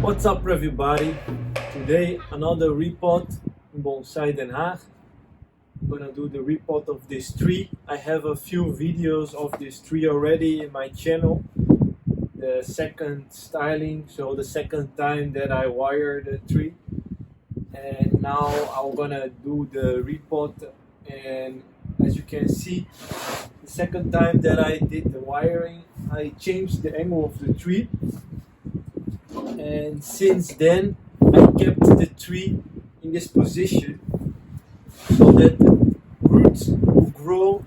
What's up everybody? Today another report in Bonsai Den Haag. I'm gonna do the report of this tree. I have a few videos of this tree already in my channel. The second styling, so the second time that I wire the tree. And now I'm gonna do the report, and as you can see, the second time that I did the wiring, I changed the angle of the tree. And since then I kept the tree in this position so that the roots will grow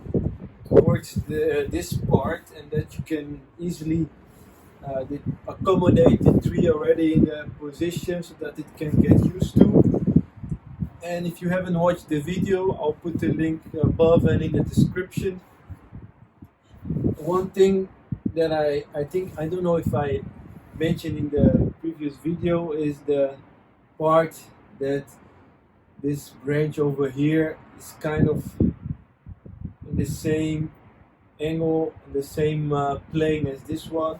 towards this part, and that you can easily accommodate the tree already in the position so that it can get used to. And if you haven't watched the video, I'll put the link above and in the description. One thing that I think, I don't know if I mentioned in the previous video, is the part that this branch over here is kind of in the same angle, in the same plane as this one.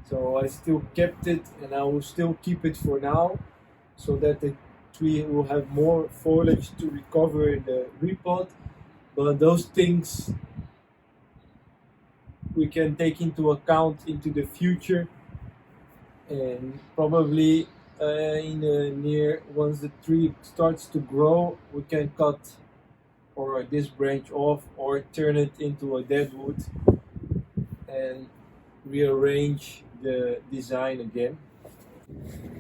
So I still kept it, and I will still keep it for now, so that the tree will have more foliage to recover in the repot. But those things we can take into account into the future, and probably in the near, once the tree starts to grow, we can cut or this branch off or turn it into a dead wood and rearrange the design again.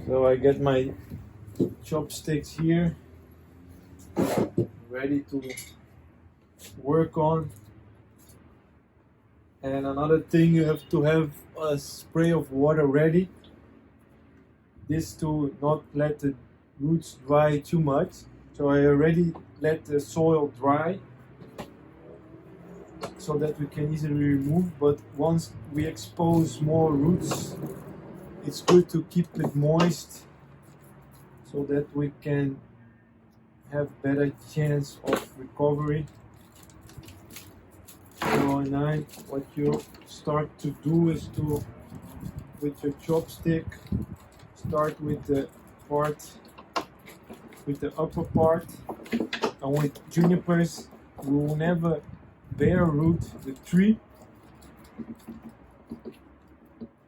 So I get my chopsticks here ready to work on. And another thing, you have to have a spray of water ready. This to not let the roots dry too much. So I already let the soil dry so that we can easily remove. But once we expose more roots, it's good to keep it moist so that we can have better chance of recovery. So now what you start to do is to, with your chopstick, start with the part, with the upper part. And with junipers, we will never bare root the tree.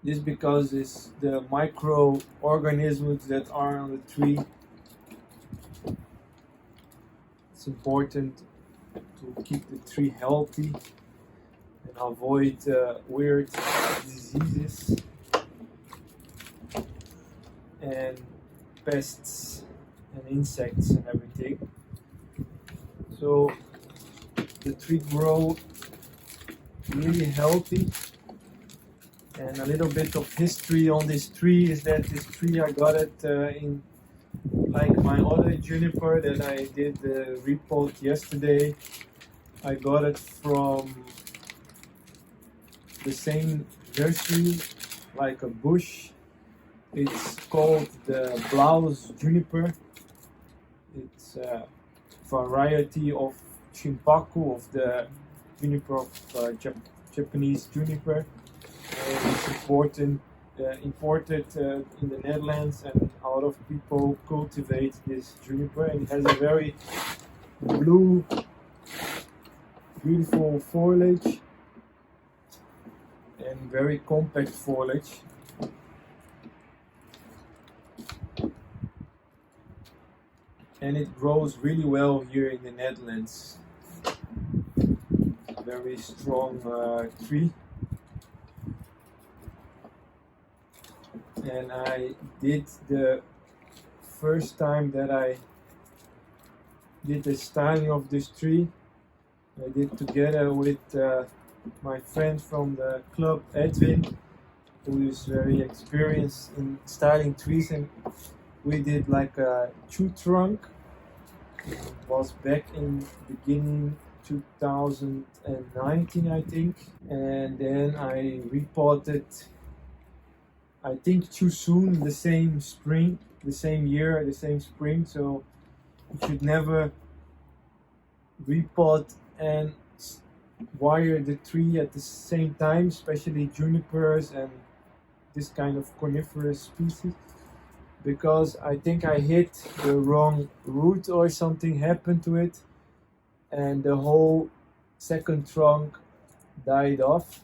This because it's the microorganisms that are on the tree. It's important to keep the tree healthy and avoid weird diseases and pests and insects and everything. So the tree grow really healthy. And a little bit of history on this tree is that this tree, I got it in, like my other juniper that I did the repot yesterday, I got it from the same nursery, like a bush. It's called the Blaus juniper. It's a variety of Chimpaku, of the juniper of Japanese juniper. It's imported in the Netherlands, and a lot of people cultivate this juniper, and it has a very blue, beautiful foliage and very compact foliage. And it grows really well here in the Netherlands. Very strong tree. And I did, the first time that I did the styling of this tree, I did together with my friend from the club, Edwin, who is very experienced in styling trees, and we did like a tree trunk. It was back in beginning 2019, I think, and then I repotted, I think too soon, the same spring, the same year, the same spring. So you should never repot and wire the tree at the same time, especially junipers and this kind of coniferous species. because I think I hit the wrong root or something happened to it, and the whole second trunk died off.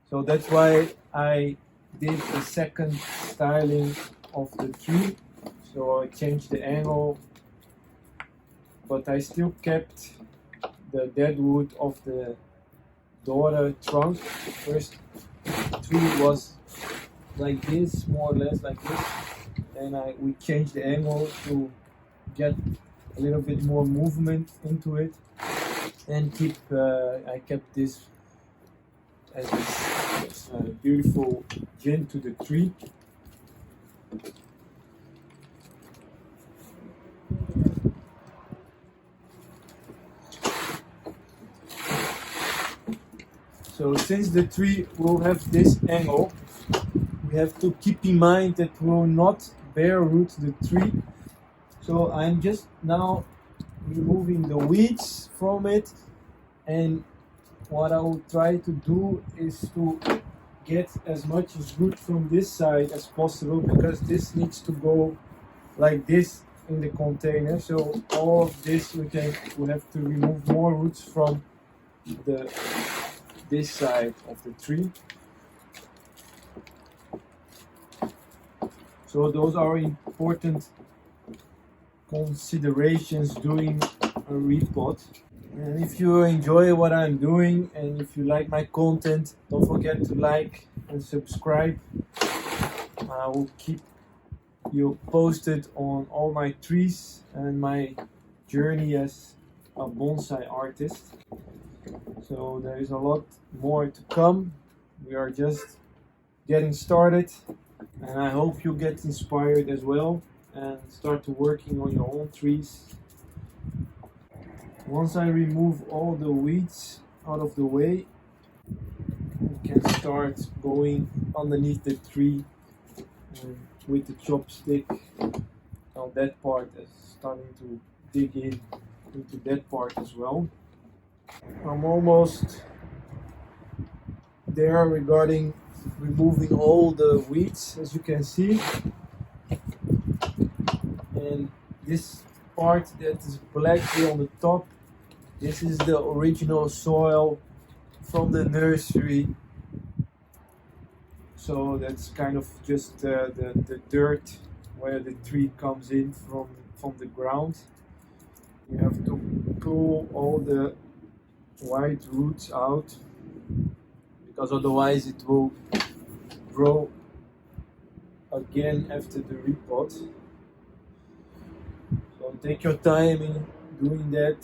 So that's why I did a second styling of the tree. So I changed the angle, but I still kept the dead wood of the daughter trunk. First tree was like this, more or less like this, and we changed the angle to get a little bit more movement into it, and I kept this as this beautiful gin to the tree. So since the tree will have this angle, we have to keep in mind that we will not bare root the tree. So I'm just now removing the weeds from it, and what I will try to do is to get as much root from this side as possible, because this needs to go like this in the container. So all of this we have to remove more roots from this side of the tree. So those are important considerations doing a repot. And if you enjoy what I'm doing and if you like my content, don't forget to like and subscribe. I will keep you posted on all my trees and my journey as a bonsai artist. So there is a lot more to come. We are just getting started, and I hope you get inspired as well and start working on your own trees. Once I remove all the weeds out of the way, we can start going underneath the tree with the chopstick. Now that part is starting to dig into that part as well. I'm almost there regarding removing all the weeds, as you can see. And this part that is black here on the top, this is the original soil from the nursery. So that's kind of just the dirt where the tree comes in from the ground. You have to pull all the white roots out, because otherwise it will grow again after the repot. So take your time in doing that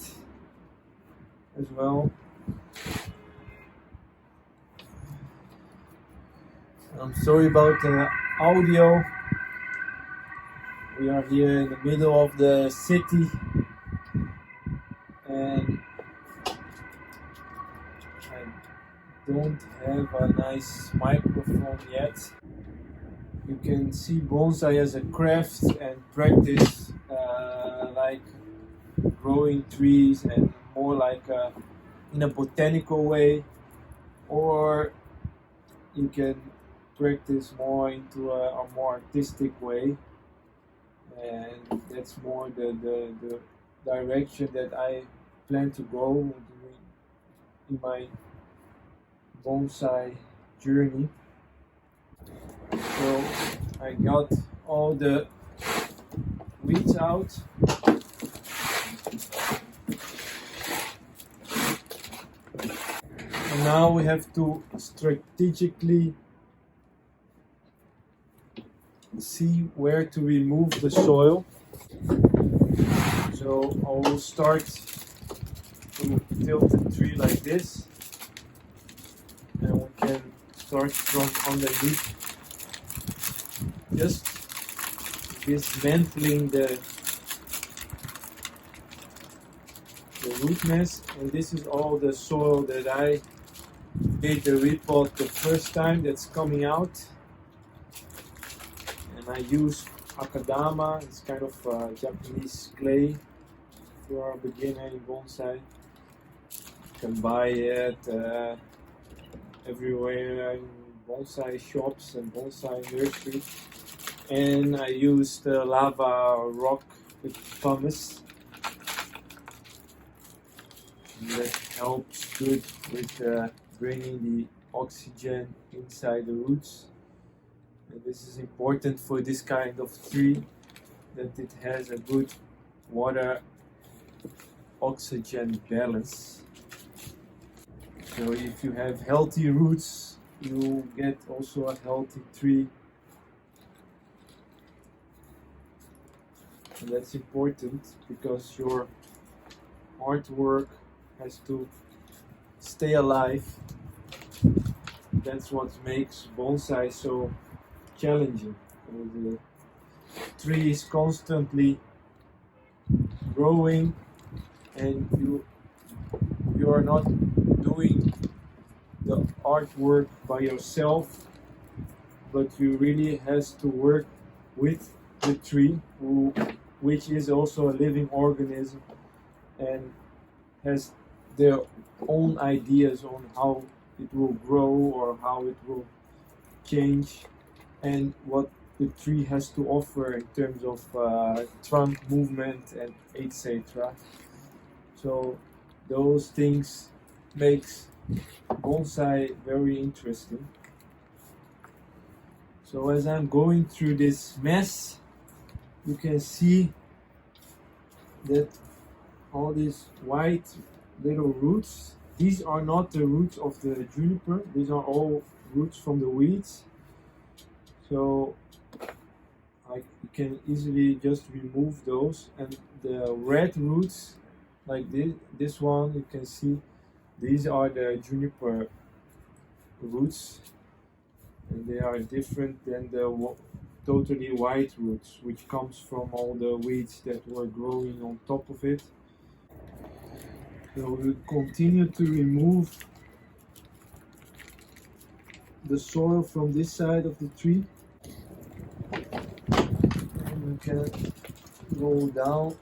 as well. I'm sorry about the audio. We are here in the middle of the city, and I don't have a nice microphone yet. You can see bonsai as a craft and practice like growing trees, and more like in a botanical way, or you can practice more into a more artistic way, and that's more the direction that I plan to go in my bonsai journey. So I got all the weeds out. And now we have to strategically see where to remove the soil. So I will start to tilt the tree like this, and we can start from underneath, just dismantling the root mass. And this is all the soil that I did the repot the first time that's coming out. And I use Akadama. It's kind of Japanese clay. If you are a beginner in bonsai, you can buy it everywhere in bonsai shops and bonsai nurseries, and I used lava rock with pumice. And that helps good with bringing the oxygen inside the roots. And this is important for this kind of tree, that it has a good water oxygen balance. So if you have healthy roots, you get also a healthy tree. And that's important because your artwork has to stay alive. That's what makes bonsai so challenging. The tree is constantly growing, and you are not doing the artwork by yourself, but you really has to work with the tree, which is also a living organism and has their own ideas on how it will grow or how it will change, and what the tree has to offer in terms of trunk movement and etc. So those things makes bonsai very interesting. So as I'm going through this mess, you can see that all these white little roots, these are not the roots of the juniper, these are all roots from the weeds. So I can easily just remove those, and the red roots, like this one, you can see these are the juniper roots, and they are different than the totally white roots, which comes from all the weeds that were growing on top of it. So we'll continue to remove the soil from this side of the tree, and we can go down.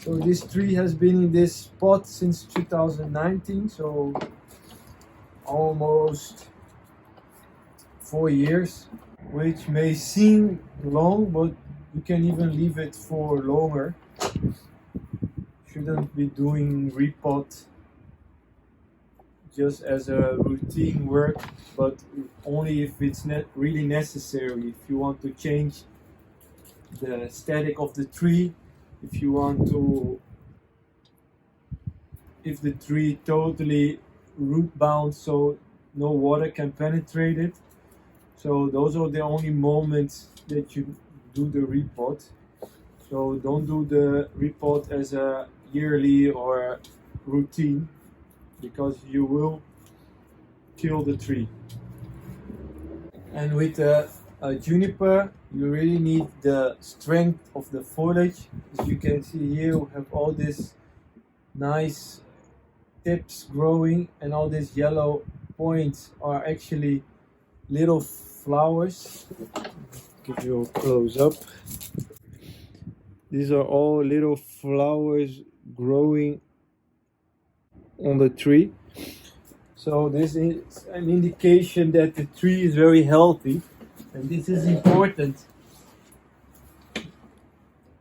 So this tree has been in this spot since 2019, so almost 4 years, which may seem long, but you can even leave it for longer. Shouldn't be doing repot just as a routine work, but only if it's really necessary. If you want to change the aesthetic of the tree, if you want to, if the tree totally root bound so no water can penetrate it, so those are the only moments that you do the repot. So don't do the repot as a yearly or routine, because you will kill the tree. And with a juniper, you really need the strength of the foliage. As you can see here, we have all these nice tips growing, and all these yellow points are actually little flowers. Give you a close up. These are all little flowers growing on the tree. So this is an indication that the tree is very healthy, and this is important,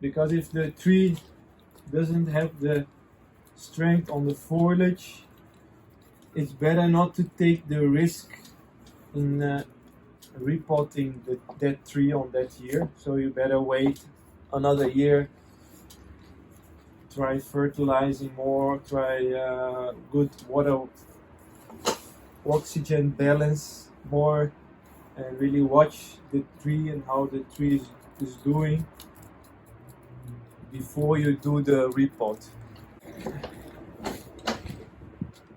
because if the tree doesn't have the strength on the foliage, it's better not to take the risk in repotting that tree on that year. So you better wait another year, try fertilizing more, try good water oxygen balance more, and really watch the tree and how the tree is doing before you do the repot.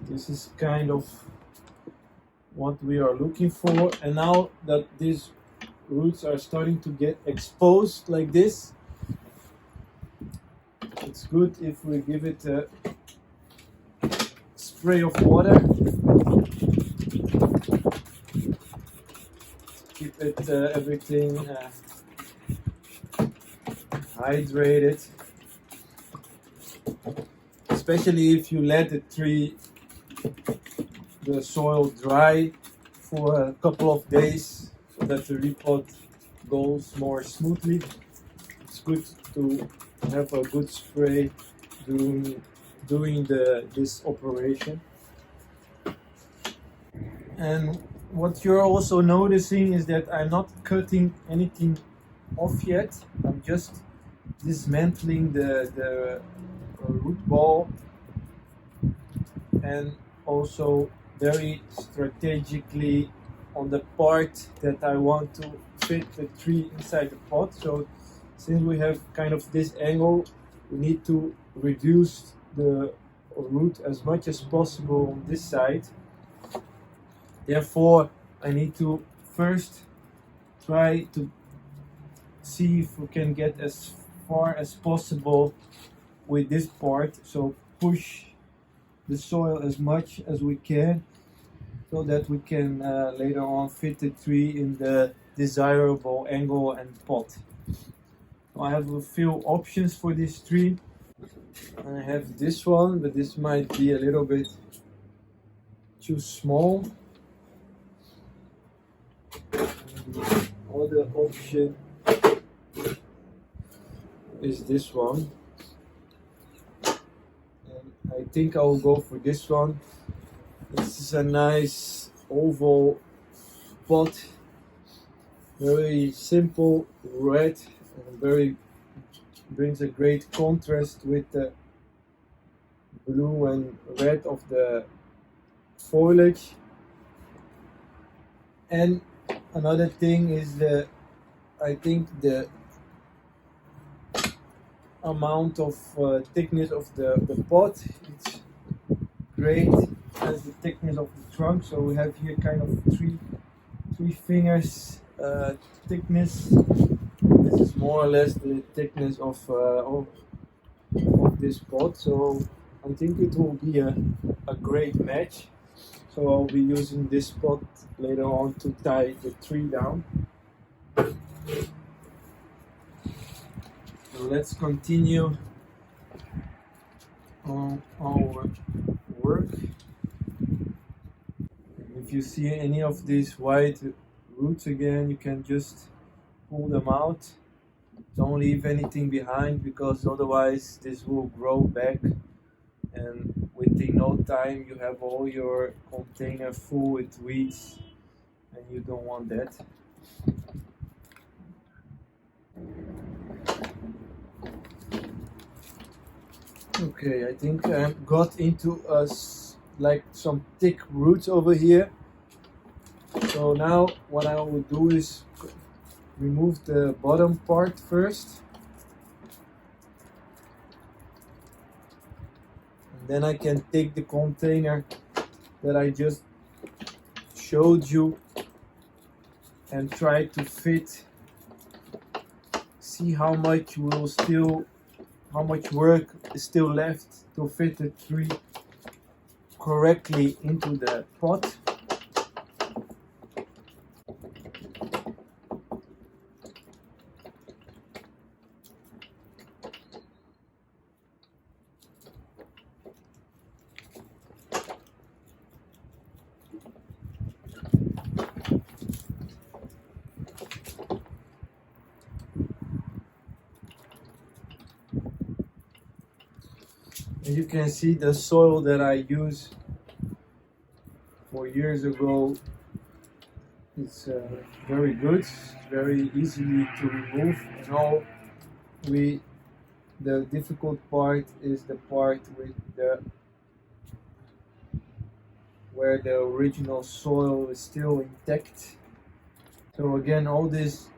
This is kind of what we are looking for, and now that these roots are starting to get exposed like this, it's good if we give it a spray of water. Keep it everything hydrated, especially if you let the soil dry for a couple of days so that the repot goes more smoothly. It's good to have a good spray doing this operation. And what you're also noticing is that I'm not cutting anything off yet. I'm just dismantling the root ball, and also very strategically on the part that I want to fit the tree inside the pot. So since we have kind of this angle, we need to reduce the root as much as possible on this side. Therefore, I need to first try to see if we can get as far as possible with this part. So push the soil as much as we can so that we can later on fit the tree in the desirable angle and pot. So I have a few options for this tree. I have this one, but this might be a little bit too small. The other option is this one, and I think I will go for this one. This is a nice oval pot, very simple red, and brings a great contrast with the blue and red of the foliage. And another thing is I think the amount of thickness of the pot, it's great as the thickness of the trunk. So we have here kind of three fingers thickness. This is more or less the thickness of this pot. So I think it will be a great match. So I'll be using this pot later on to tie the tree down. So let's continue on our work. If you see any of these white roots again, you can just pull them out. Don't leave anything behind, because otherwise this will grow back, and within no time you have all your container full with weeds, and you don't want that. Okay, I think I got into like some thick roots over here. So now what I will do is remove the bottom part first, and then I can take the container that I just showed you and try to fit, see how much work is still left to fit the tree correctly into the pot. And you can see the soil that I used 4 years ago. It's very good, it's very easily to remove. And all the difficult part is the part with where the original soil is still intact. So again, all these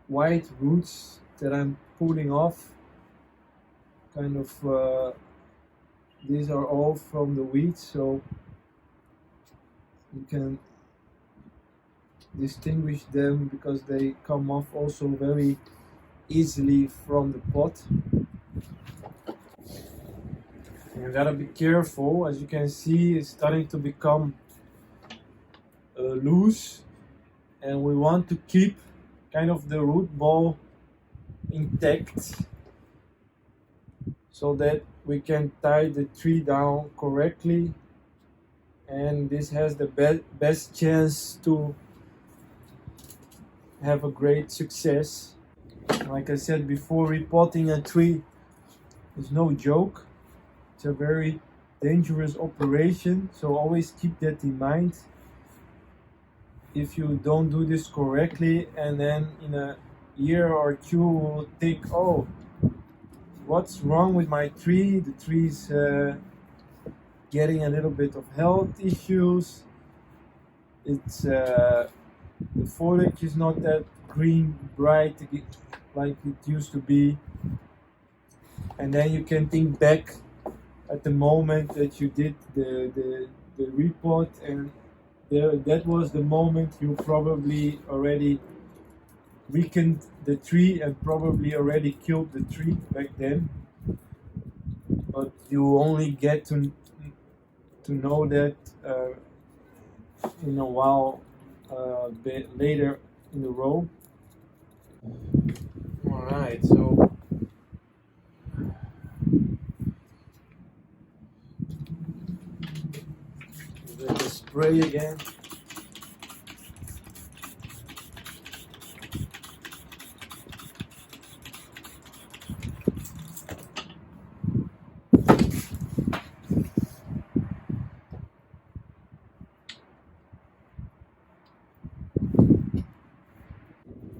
white roots that I'm pulling off, kind of these are all from the weeds, so you can distinguish them because they come off also very easily from the pot. You gotta be careful. As you can see, it's starting to become loose, and we want to keep kind of the root ball intact so that we can tie the tree down correctly, and this has the best chance to have a great success. Like I said before, repotting a tree is no joke. It's a very dangerous operation, so always keep that in mind. If you don't do this correctly, and then in a year or two will think, oh, what's wrong with my tree? The tree's getting a little bit of health issues. It's the foliage is not that green bright like it used to be, and then you can think back at the moment that you did the repot, and that was the moment you probably already weakened the tree and probably already killed the tree back then. But you only get to know that in a while bit later in the row. Alright, so with the spray again.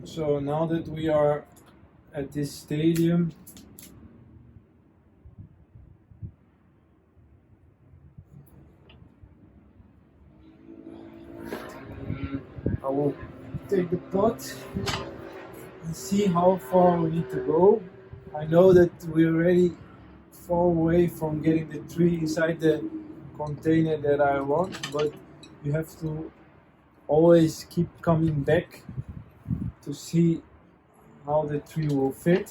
So now that we are at this stadium, I will take the pot and see how far we need to go. I know that we're already far away from getting the tree inside the container that I want, but you have to always keep coming back to see how the tree will fit.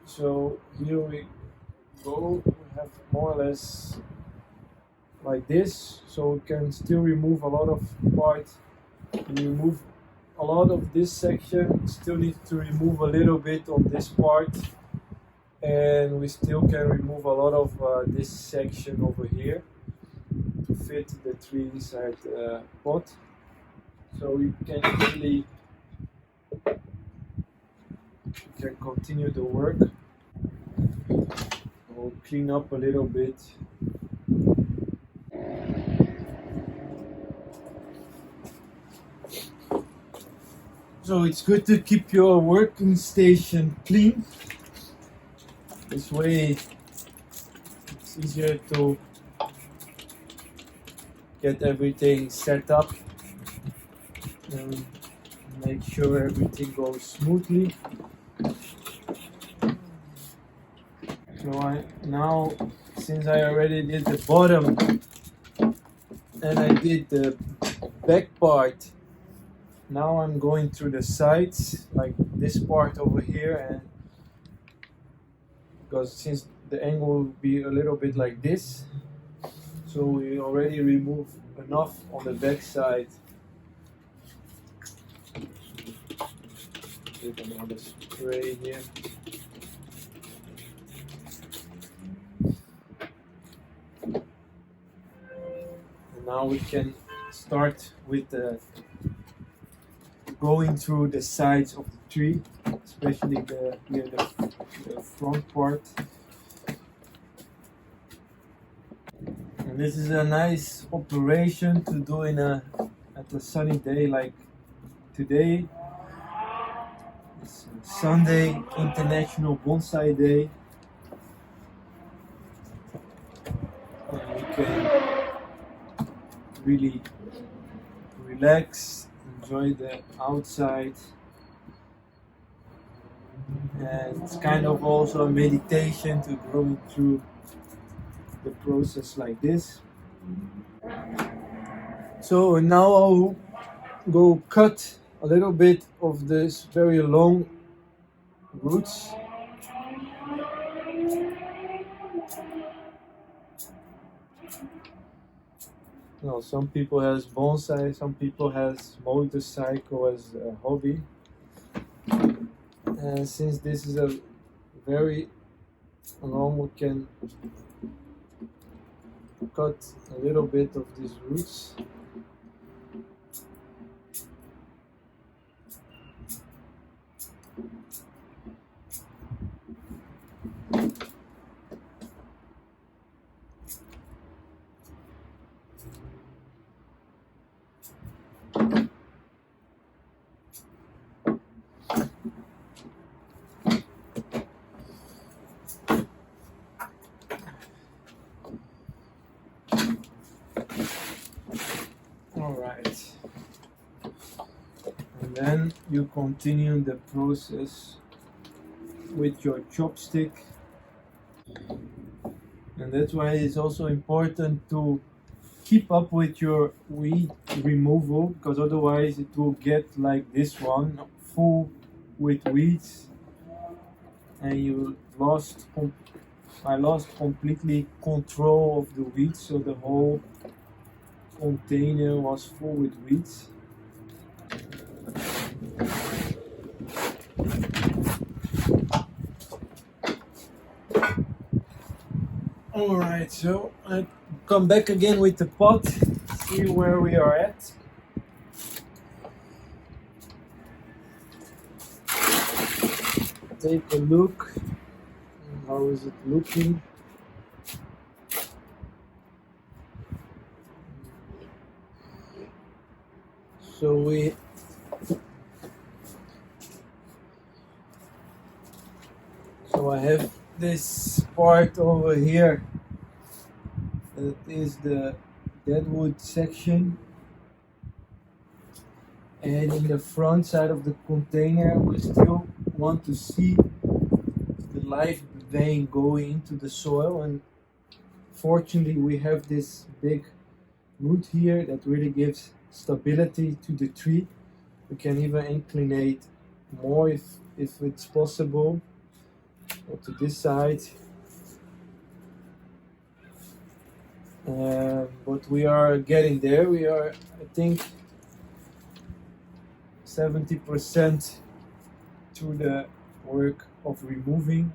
So here we go. We have more or less like this, so we can still remove a lot of parts. Remove a lot of this section, still need to remove a little bit on this part, and we still can remove a lot of this section over here to fit the tree inside the pot. So we can really continue the work. We'll clean up a little bit. So it's good to keep your working station clean. This way it's easier to get everything set up and make sure everything goes smoothly. So now, since I already did the bottom and I did the back part, now I'm going through the sides, like this part over here, and because since the angle will be a little bit like this, so we already removed enough on the back side. Give another spray here. And now we can start with going through the sides of the tree, especially the front part. And this is a nice operation to do at a sunny day like today. It's Sunday, International Bonsai Day, and we can really relax, enjoy the outside, and it's kind of also a meditation to go through the process like this. So now I'll go cut a little bit of this very long roots. Now, some people has bonsai, some people has motorcycle as a hobby. And since this is a very along we can cut a little bit of these roots. Alright, and then you continue the process with your chopstick, and that's why it's also important to keep up with your weed removal, because otherwise it will get like this one, full with weeds, and I lost completely control of the weeds, so the whole container was full with weeds. Alright, so I come back again with the pot, see where we are at. Take a look, how is it looking? So I have this part over here that is the deadwood section, and in the front side of the container we still want to see the live vein going into the soil, and fortunately we have this big root here that really gives stability to the tree. We can even inclinate more if it's possible. Go to this side, but we are getting there. We are, I think, 70% through the work of removing,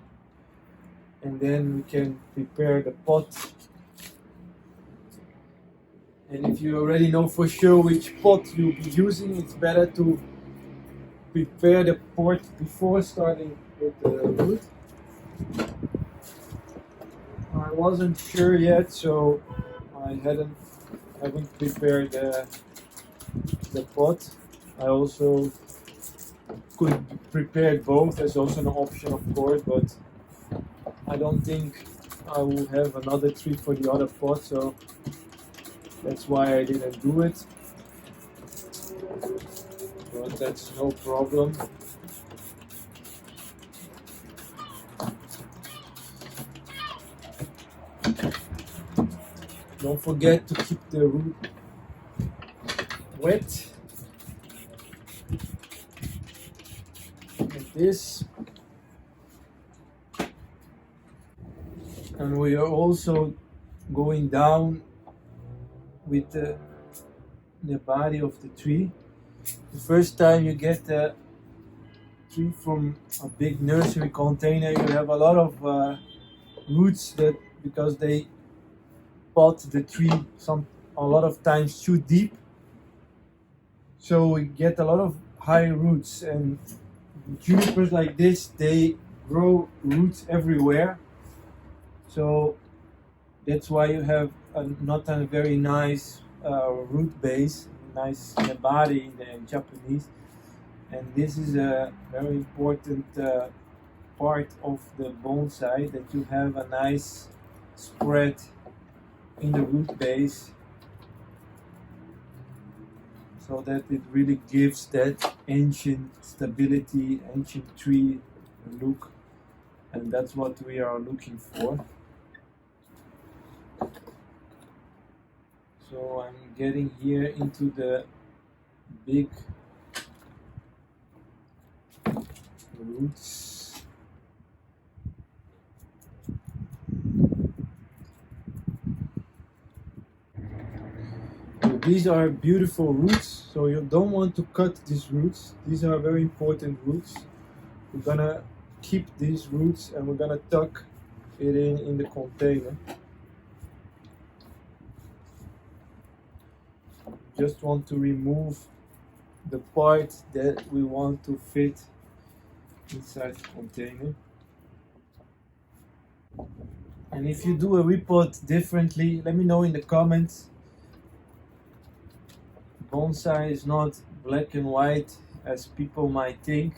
and then we can prepare the pot. And if you already know for sure which pot you'll be using, it's better to prepare the pot before starting with the root. I wasn't sure yet, so I haven't prepared the pot. I also could prepare both. There's also an option, of course, but I don't think I will have another tree for the other pot, so that's why I didn't do it. But that's no problem. Don't forget to keep the root wet. Like this. And we are also going down with the body of the tree. The first time you get the tree from a big nursery container, you have a lot of roots that, because they pot the tree a lot of times too deep, so we get a lot of high roots. And junipers like this, they grow roots everywhere, so that's why you have not a very nice root base, nice nebari in Japanese. And this is a very important part of the bonsai, that you have a nice spread in the root base, so that it really gives that ancient stability, ancient tree look, and that's what we are looking for. So I'm getting here into the big roots. These are beautiful roots, so you don't want to cut these roots. These are very important roots. We're gonna keep these roots and we're gonna tuck it in the container. Just want to remove the part that we want to fit inside the container. And if you do a repot differently, let me know in the comments. Bonsai is not black and white as people might think.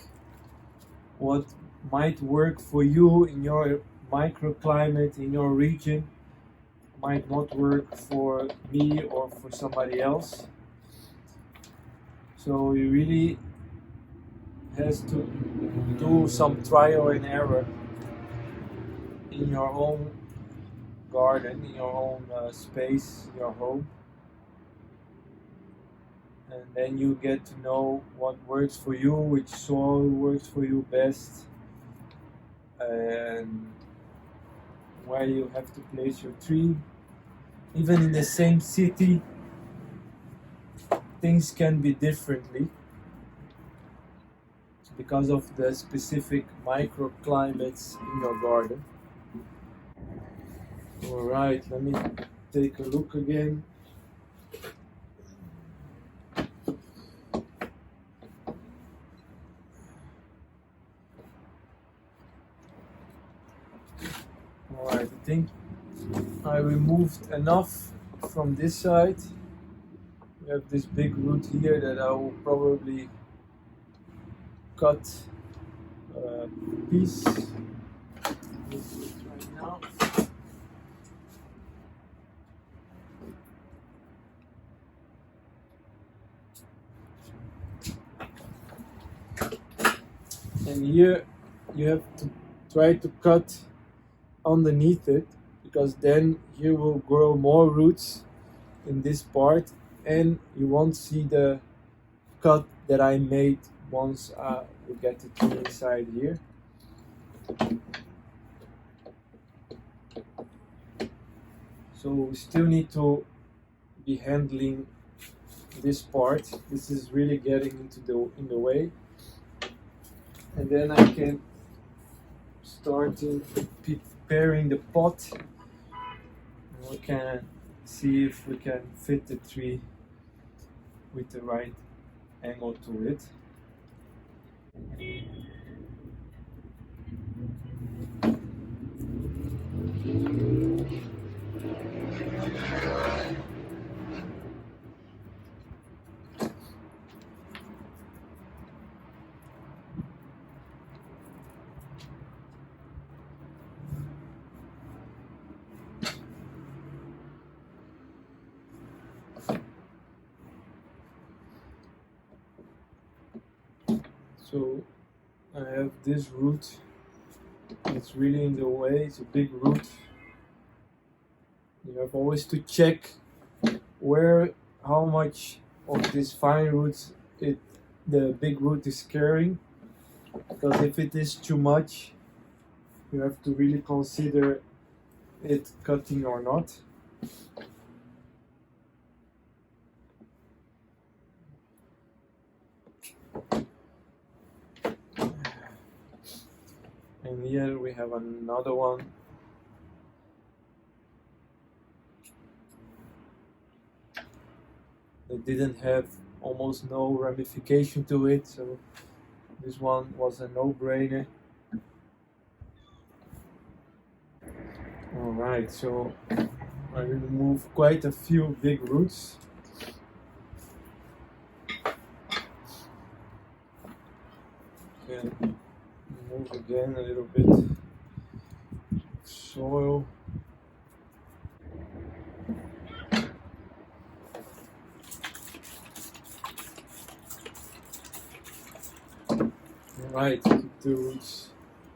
What might work for you in your microclimate, in your region, might not work for me or for somebody else. So you really has to do some trial and error in your own garden, in your own space, your home. And then you get to know what works for you, which soil works for you best, and where you have to place your tree. Even in the same city, things can be differently because of the specific microclimates in your garden. Alright, let me take a look again. Alright, I think I removed enough from this side. We have this big root here that I will probably cut a piece. Let's do it right now. And here you have to try to cut underneath it, because then here will grow more roots in this part and you won't see the cut that I made once we get the tree inside here. So we still need to be handling this part. This is really getting in the way. And then I can start preparing the pot. And we can see if we can fit the tree with the right angle to it. So I have this root, it's really in the way, it's a big root. You have always to check how much of this fine roots the big root is carrying, because if it is too much, you have to really consider it cutting or not. And here we have another one. It didn't have almost no ramification to it, so this one was a no-brainer. Alright, so I removed quite a few big roots. Can remove again a little bit of soil. Alright, keep the roots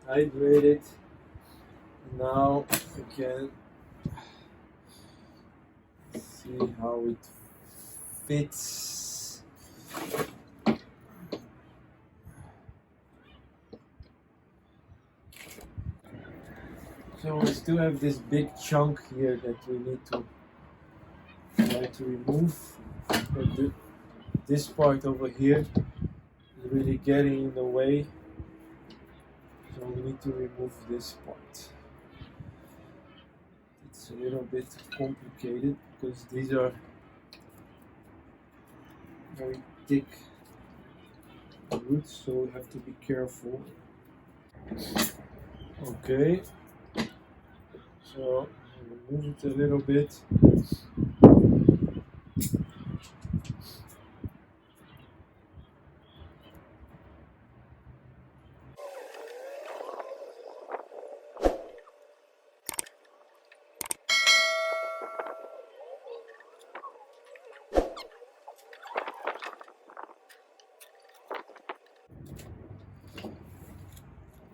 hydrated. Now we can see how it fits. So we still have this big chunk here that we need to try to remove. But this part over here is really getting in the way. So we need to remove this part. it's a little bit complicated because these are very thick roots, so we have to be careful. Okay, so remove it a little bit.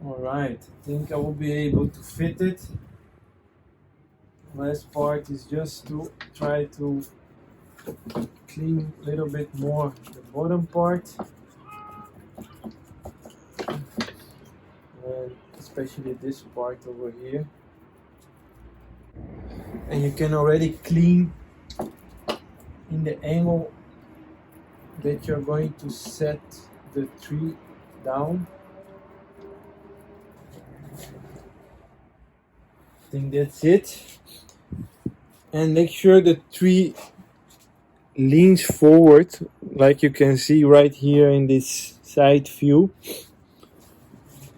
Alright, I think I will be able to fit it. Last part is just to try to clean a little bit more the bottom part, and especially this part over here. And you can already clean in the angle that you're going to set the tree down. I think that's it. And make sure the tree leans forward, like you can see right here in this side view,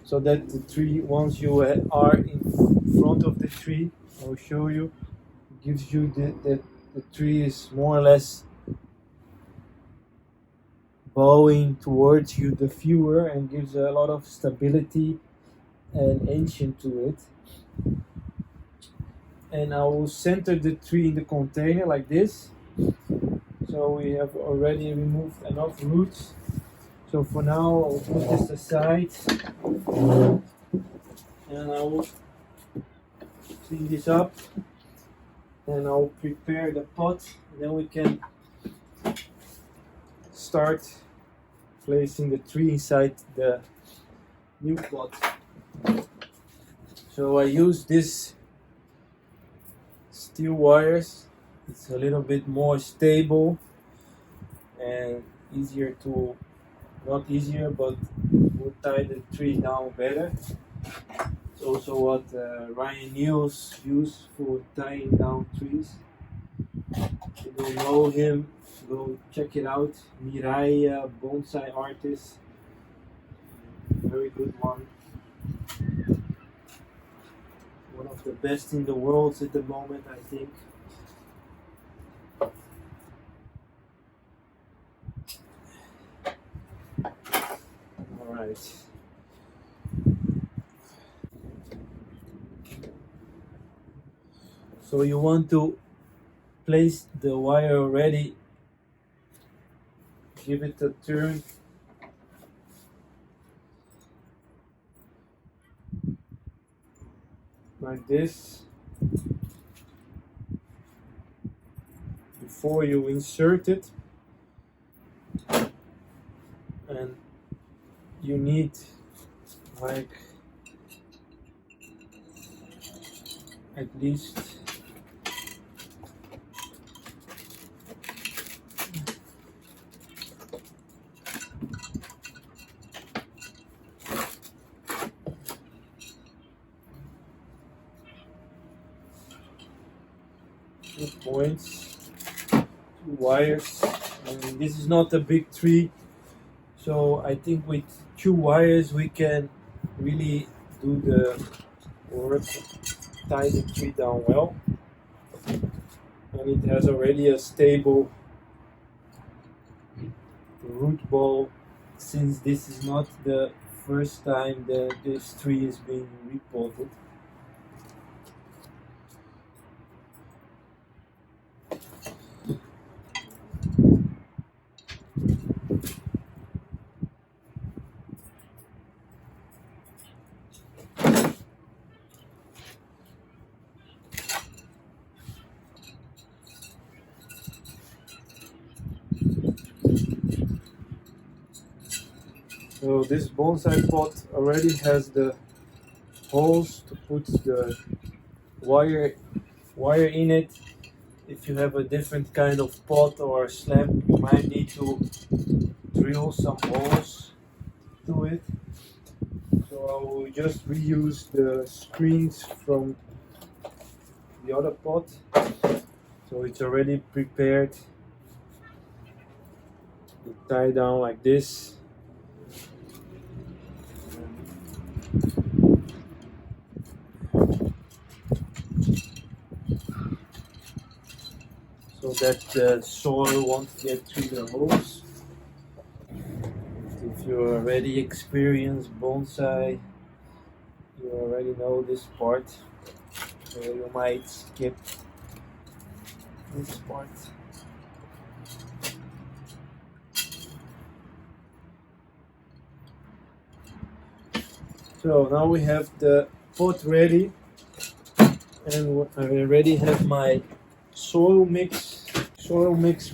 so that the tree, once you are in front of the tree, I'll show you, gives you the tree is more or less bowing towards you, the viewer, and gives a lot of stability and ancient to it. And I will center the tree in the container like this. So we have already removed enough roots. So for now I'll put this aside and I will clean this up and I'll prepare the pot. Then we can start placing the tree inside the new pot. So I use this steel wires. It's a little bit more stable and easier to, not easier, but will tie the tree down better. It's also what Ryan Niels used for tying down trees. If you don't know him, go check it out. Mirai bonsai artist, very good one. One of the best in the world at the moment, I think. Alright. So you want to place the wire already, give it a turn. Like this. Before you insert it. And you need like at least two points, two wires. And this is not a big tree, so I think with two wires we can really do the work, tie the tree down well. And it has already a stable root ball, since this is not the first time that this tree is being repotted. So this bonsai pot already has the holes to put the wire in it. If you have a different kind of pot or slab, you might need to drill some holes to it. So I will just reuse the screens from the other pot. So it's already prepared. You tie down like this. So that the soil won't get through the holes. If you already experienced bonsai, you already know this part. So you might skip this part. So now we have the pot ready, and I already have my soil mix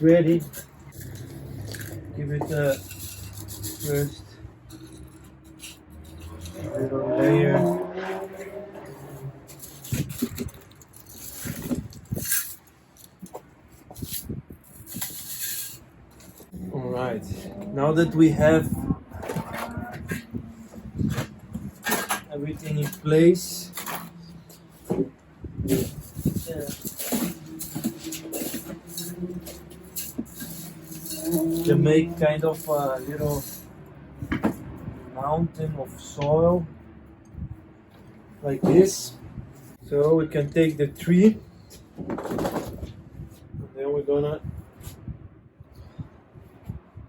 ready. Give it a first little layer. Alright, now that we have everything in place, to make kind of a little mountain of soil like this. So we can take the tree, and then we're gonna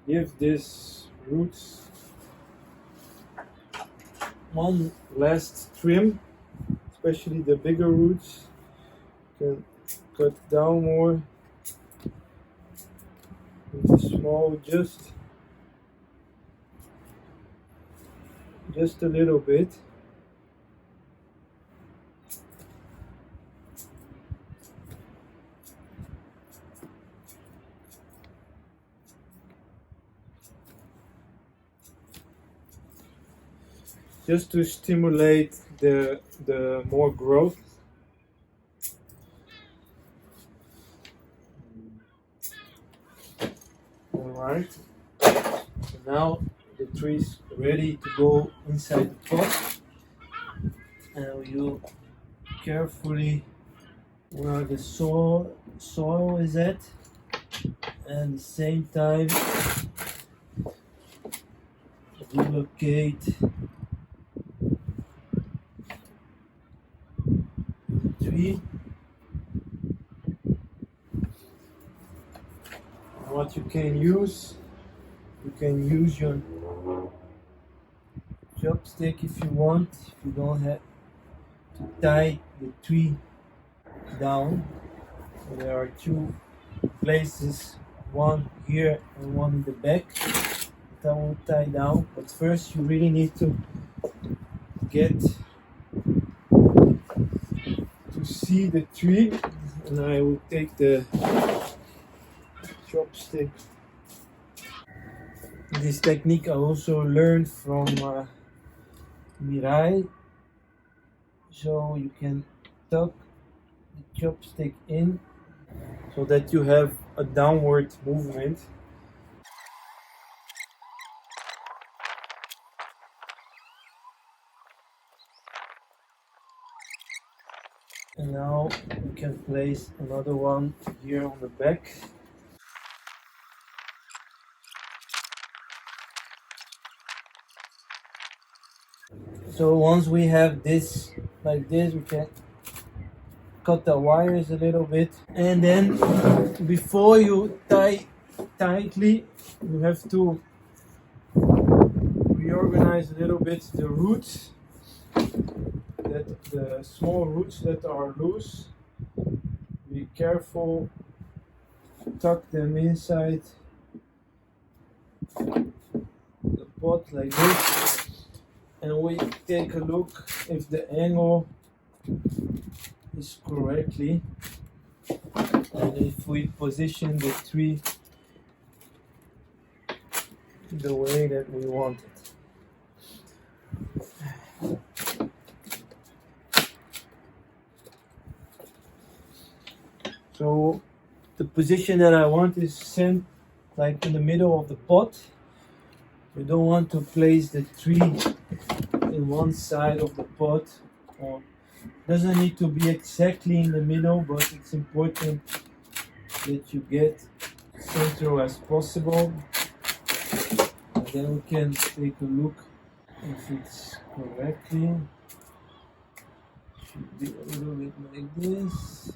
give this roots one last trim, especially the bigger roots. You can cut down more. The small, just a little bit. Just to stimulate the more growth. Alright, so now the tree is ready to go inside the pot, and you carefully where the soil is at, and at the same time relocate the tree. What you can use your chopstick if you want, if you don't have to tie the tree down. So there are two places, one here and one in the back, that I will tie down. But first you really need to get to see the tree, and I will take the chopstick. This technique I also learned from Mirai. So you can tuck the chopstick in so that you have a downward movement. And now we can place another one here on the back. So once we have this like this, we can cut the wires a little bit, and then before you tie tightly, you have to reorganize a little bit the roots, that the small roots that are loose. Be careful, tuck them inside the pot like this, and we take a look if the angle is correctly, and if we position the tree the way that we want it. So the position that I want is sent like in the middle of the pot. We don't want to place the tree in one side of the pot, or Doesn't need to be exactly in the middle, but it's important that you get center as possible. And then we can take a look if it's correctly. Should be a little bit like this.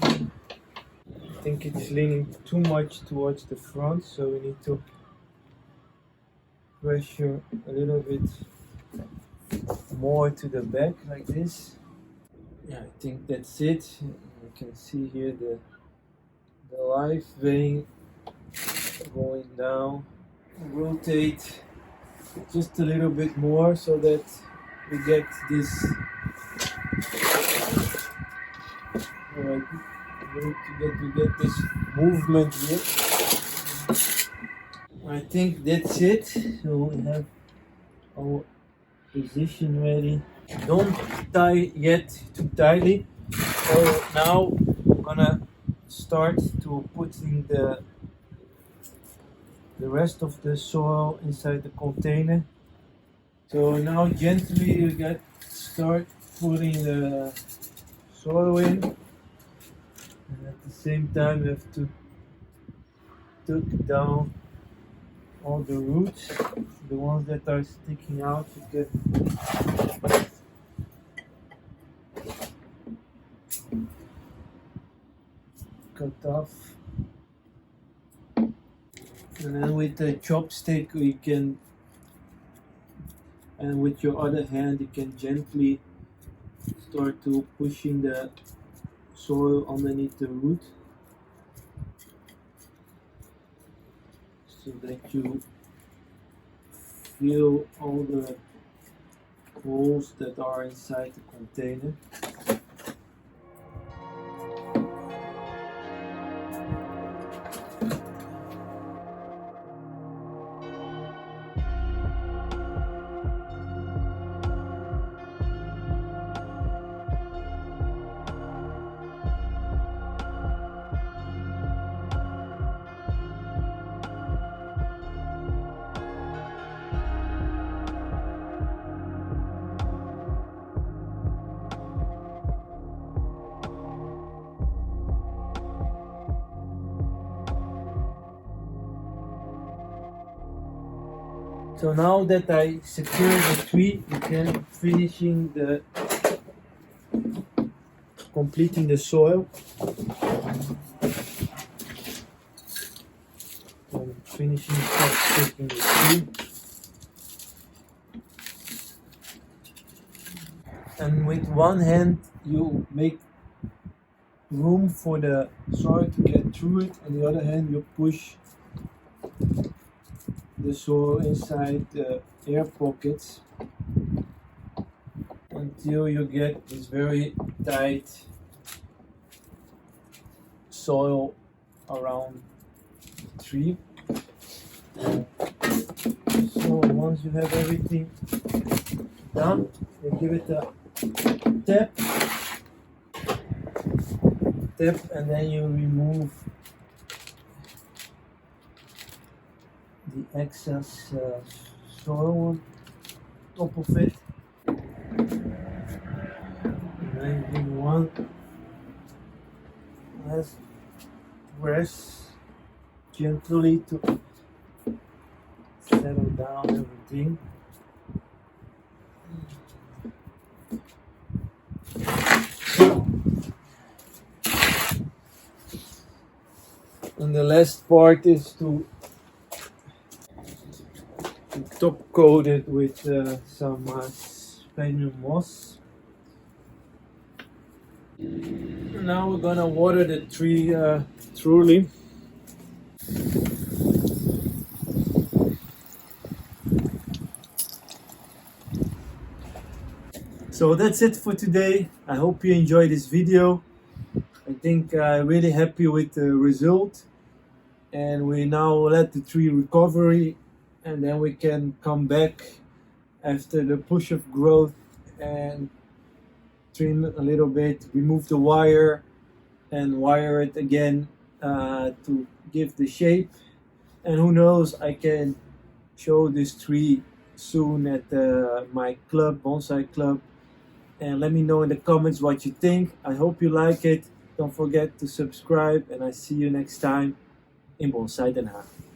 I think it's leaning too much towards the front, so we need to pressure a little bit more to the back like this. Yeah, I think that's it. You can see here the live vein going down. Rotate just a little bit more so that we get this. Alright, we get this movement here. I think that's it. So we have our position ready. Don't tie yet too tightly. So now I'm gonna start to putting the rest of the soil inside the container. So now gently you start putting the soil in, and at the same time you have to tuck down all the roots, the ones that are sticking out. You can cut off, and then with the chopstick you can, and with your other hand you can gently start to pushing the soil underneath the root, so that you feel all the holes that are inside the container. So now that I secure the tree, you can completing the soil. So finishing taking the tree. And with one hand you make room for the soil to get through it, and the other hand you push the soil inside the air pockets until you get this very tight soil around the tree. So once you have everything done, you give it a tap, and then you remove the excess soil on top of it, and then give one last press gently to settle down everything. And the last part is to top coat it with some Spanish moss. Now we're gonna water the tree thoroughly. So that's it for today. I hope you enjoyed this video. I think I'm really happy with the result, and we now let the tree recovery, and then we can come back after the push of growth and trim a little bit, remove the wire and wire it again to give the shape. And who knows, I can show this tree soon at my club, bonsai club, and let me know in the comments what you think. I hope you like it. Don't forget to subscribe, and I see you next time in Bonsai Den Haag.